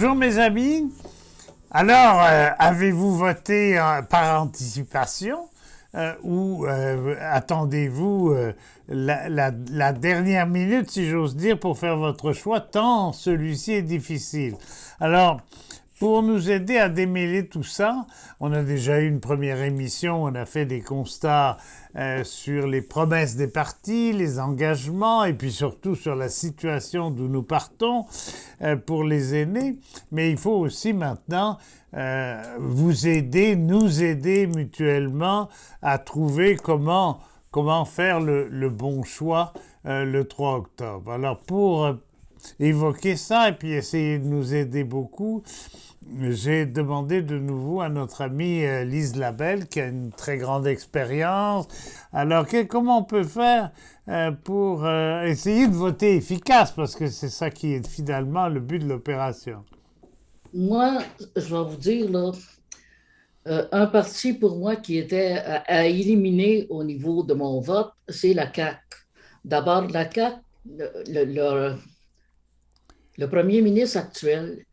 Bonjour mes amis. Alors, avez-vous voté par anticipation ou attendez-vous la dernière minute, si j'ose dire, pour faire votre choix, tant celui-ci est difficile. Alors, pour nous aider à démêler tout ça, on a déjà eu une première émission, on a fait des constats sur les promesses des partis, les engagements et puis surtout sur la situation d'où nous partons pour les aînés. Mais il faut aussi maintenant vous aider, nous aider mutuellement à trouver comment faire le bon choix le 3 octobre. Alors pour évoquer ça et puis essayer de nous aider beaucoup, j'ai demandé de nouveau à notre amie Lise Labelle, qui a une très grande expérience. Alors, comment on peut faire pour essayer de voter efficace, parce que c'est ça qui est finalement le but de l'opération. Moi, je vais vous dire, là, un parti pour moi qui était à éliminer au niveau de mon vote, c'est la CAQ. D'abord, la CAQ, le premier ministre actuel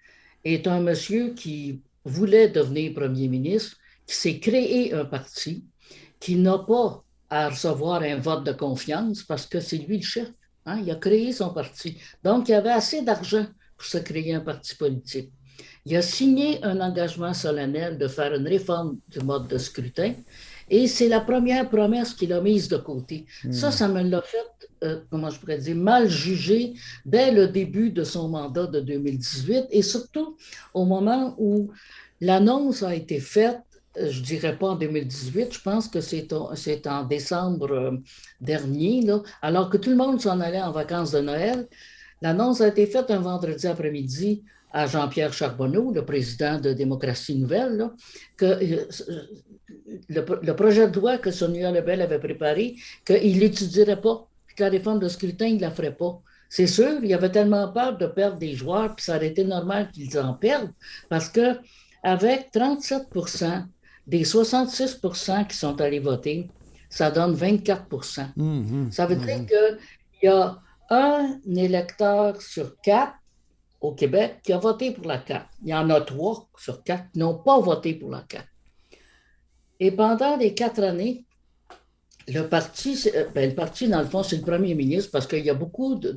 est un monsieur qui voulait devenir premier ministre, qui s'est créé un parti, qui n'a pas à recevoir un vote de confiance parce que c'est lui le chef. Hein? Il a créé son parti. Donc, il avait assez d'argent pour se créer un parti politique. Il a signé un engagement solennel de faire une réforme du mode de scrutin et c'est la première promesse qu'il a mise de côté. Ça me l'a fait, comment je pourrais dire, mal juger dès le début de son mandat de 2018 et surtout au moment où l'annonce a été faite. Je ne dirais pas en 2018, je pense que c'est en décembre dernier, là, alors que tout le monde s'en allait en vacances de Noël. L'annonce a été faite un vendredi après-midi à Jean-Pierre Charbonneau, le président de Démocratie Nouvelle, là, que le projet de loi que Sonia Lebel avait préparé, qu'il n'étudierait pas, que la réforme de scrutin, il ne la ferait pas. C'est sûr, il y avait tellement peur de perdre des joueurs, puis ça aurait été normal qu'ils en perdent, parce que avec 37 des 66 qui sont allés voter, ça donne 24. Ça veut dire qu'il y a un électeur sur quatre au Québec qui a voté pour la CAQ. Il y en a 3 sur 4 qui n'ont pas voté pour la CAQ. Et pendant les 4 années, le parti, dans le fond, c'est le premier ministre parce qu'il y a beaucoup de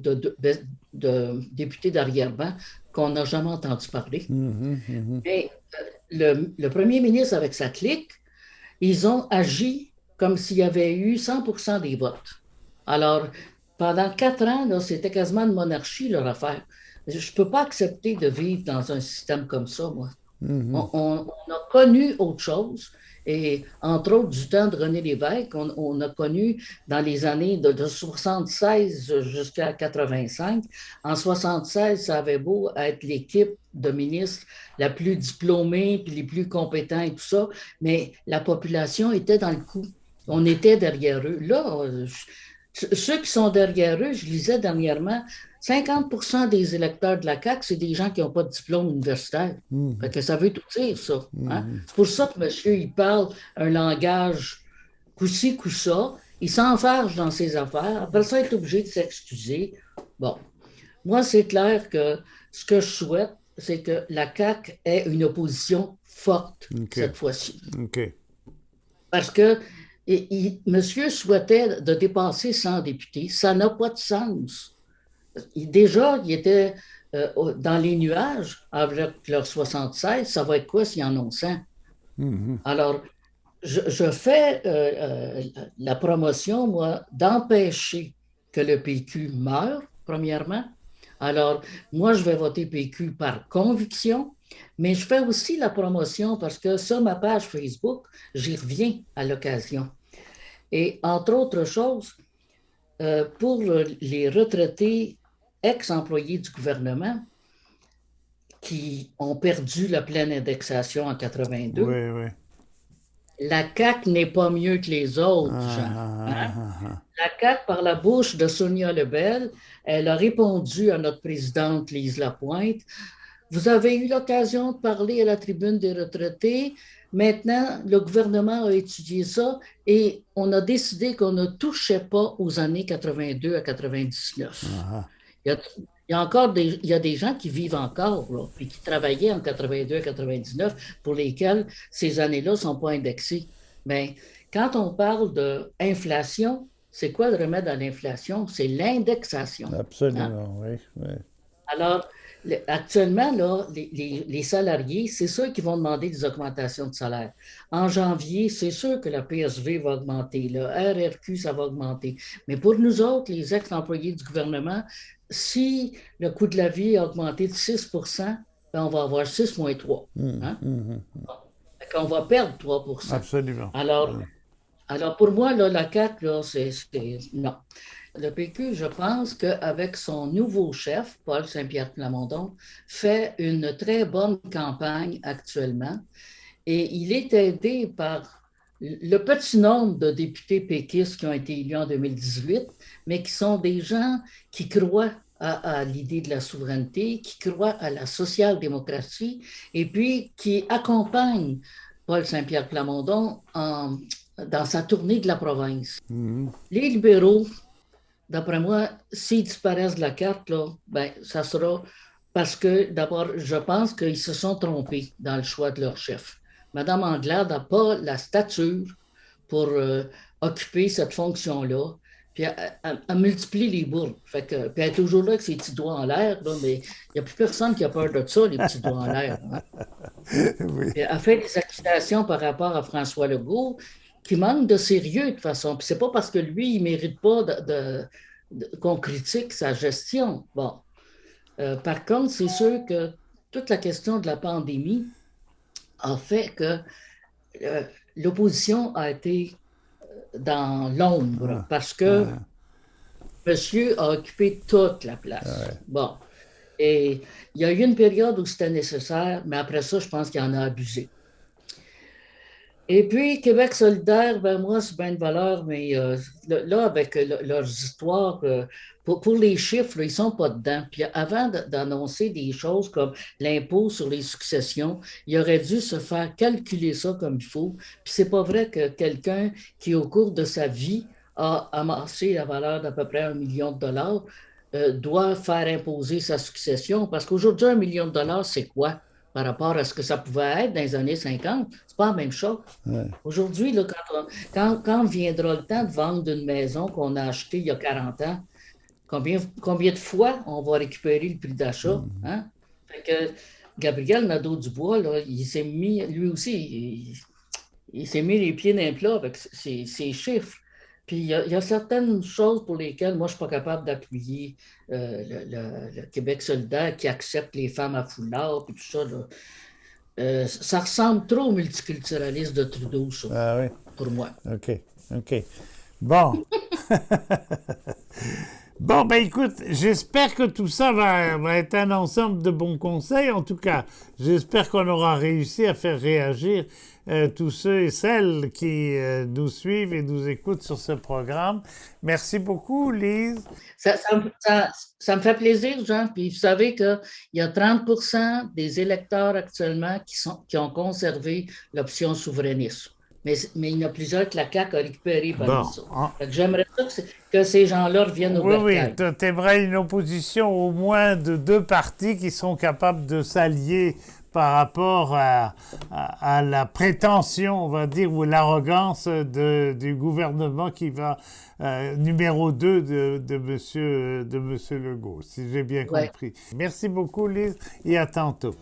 députés d'arrière-ban qu'on n'a jamais entendu parler. Mais le premier ministre, avec sa clique, ils ont agi comme s'il y avait eu 100% des votes. Alors, pendant 4 ans, là, c'était quasiment une monarchie, leur affaire. Je ne peux pas accepter de vivre dans un système comme ça, moi. On a connu autre chose. Et entre autres, du temps de René Lévesque, on a connu dans les années de 76 jusqu'à 85. En 76, ça avait beau être l'équipe de ministres la plus diplômée, puis les plus compétents et tout ça, mais la population était dans le coup. On était derrière eux. Là, ceux qui sont derrière eux, je lisais dernièrement, 50% des électeurs de la CAQ, c'est des gens qui n'ont pas de diplôme universitaire. Fait que ça veut tout dire, ça. Hein? C'est pour ça que monsieur, il parle un langage coup-ci, coup-ça. Il s'enfarge dans ses affaires. Après ça, il est obligé de s'excuser. Bon, moi, c'est clair que ce que je souhaite, c'est que la CAQ ait une opposition forte OK. cette fois-ci. OK. Parce que monsieur souhaitait de dépasser 100 députés. Ça n'a pas de sens. Déjà, il était dans les nuages avec leurs 76. Ça va être quoi s'ils en ont 100? Alors, je fais la promotion, moi, d'empêcher que le PQ meure, premièrement. Alors, moi, je vais voter PQ par conviction, mais je fais aussi la promotion parce que sur ma page Facebook, j'y reviens à l'occasion. Et entre autres choses, pour les retraités ex-employés du gouvernement qui ont perdu la pleine indexation en 82, Oui, oui. la CAQ n'est pas mieux que les autres, Ah, Jean. ah, Hein? ah, ah. La CAQ, par la bouche de Sonia Lebel, elle a répondu à notre présidente Lise Lapointe. Vous avez eu l'occasion de parler à la tribune des retraités. Maintenant, le gouvernement a étudié ça et on a décidé qu'on ne touchait pas aux années 82 à 99. Ah, ah. Il y a, il y a des gens qui vivent encore, là, puis qui travaillaient en 82, 99, pour lesquels ces années-là ne sont pas indexées. Mais quand on parle d'inflation, c'est quoi le remède à l'inflation? C'est l'indexation. Hein? Absolument, oui, oui. Alors, actuellement, là, les salariés, c'est ceux qui vont demander des augmentations de salaire. En janvier, c'est sûr que la PSV va augmenter, le RRQ, ça va augmenter. Mais pour nous autres, les ex-employés du gouvernement, si le coût de la vie a augmenté de 6 ben on va avoir 6,3. Hein? On va perdre 3. Absolument. Alors, alors, pour moi, là, la CAQ, là, non. Le PQ, je pense qu'avec son nouveau chef, Paul Saint-Pierre Plamondon, fait une très bonne campagne actuellement et il est aidé par le petit nombre de députés péquistes qui ont été élus en 2018, mais qui sont des gens qui croient à l'idée de la souveraineté, qui croient à la social-démocratie et puis qui accompagnent Paul Saint-Pierre Plamondon dans sa tournée de la province. Les libéraux, d'après moi, s'ils disparaissent de la carte, là, ben, ça sera parce que, d'abord, je pense qu'ils se sont trompés dans le choix de leur chef. Madame Anglade n'a pas la stature pour occuper cette fonction-là. Puis elle multiplie les bourdes. Puis elle est toujours là avec ses petits doigts en l'air, là, mais il n'y a plus personne qui a peur de ça, les petits doigts en l'air. Hein. Oui. Puis elle fait des accusations par rapport à François Legault qui manquent de sérieux de toute façon. Puis c'est pas parce que lui, il ne mérite pas qu'on critique sa gestion. Bon. Par contre, c'est sûr que toute la question de la pandémie a fait que l'opposition a été dans l'ombre parce que monsieur a occupé toute la place. Bon. Et il y a eu une période où c'était nécessaire, mais après ça, je pense qu'il en a abusé. Et puis, Québec solidaire, ben moi, c'est bien de valeur, mais là, avec leurs histoires, pour les chiffres, là, ils ne sont pas dedans. Puis avant d'annoncer des choses comme l'impôt sur les successions, il aurait dû se faire calculer ça comme il faut. Puis c'est pas vrai que quelqu'un qui, au cours de sa vie, a amassé la valeur d'à peu près 1 million de dollars, doit faire imposer sa succession. Parce qu'aujourd'hui, 1 million de dollars, c'est quoi? Par rapport à ce que ça pouvait être dans les années 50, c'est pas la même chose. Ouais. Aujourd'hui, là, quand viendra le temps de vendre une maison qu'on a achetée il y a 40 ans, combien de fois on va récupérer le prix d'achat? Hein? Fait que Gabriel Nadeau-Dubois, là, il s'est mis, lui aussi, il s'est mis les pieds dans le plat avec ses chiffres. Puis il y a certaines choses pour lesquelles moi, je ne suis pas capable d'appuyer le Québec solidaire qui accepte les femmes à foulard et tout ça. Là. Ça ressemble trop au multiculturalisme de Trudeau, ça, Ah oui. pour moi. OK. OK. Bon. Bon, ben écoute, j'espère que tout ça va être un ensemble de bons conseils. En tout cas, j'espère qu'on aura réussi à faire réagir tous ceux et celles qui nous suivent et nous écoutent sur ce programme. Merci beaucoup, Lise. Ça me fait plaisir, Jean. Puis vous savez qu'il y a 30% des électeurs actuellement qui ont conservé l'option souverainiste. Mais il y en a plusieurs que la CAQ a récupéré parmi ça. J'aimerais ça que ces gens-là reviennent au bercail. Oui, tu aimerais une opposition au moins de 2 partis qui sont capables de s'allier par rapport à la prétention, on va dire, ou l'arrogance du gouvernement qui va numéro 2 de monsieur Legault, si j'ai bien compris. Merci beaucoup, Lise, et à tantôt.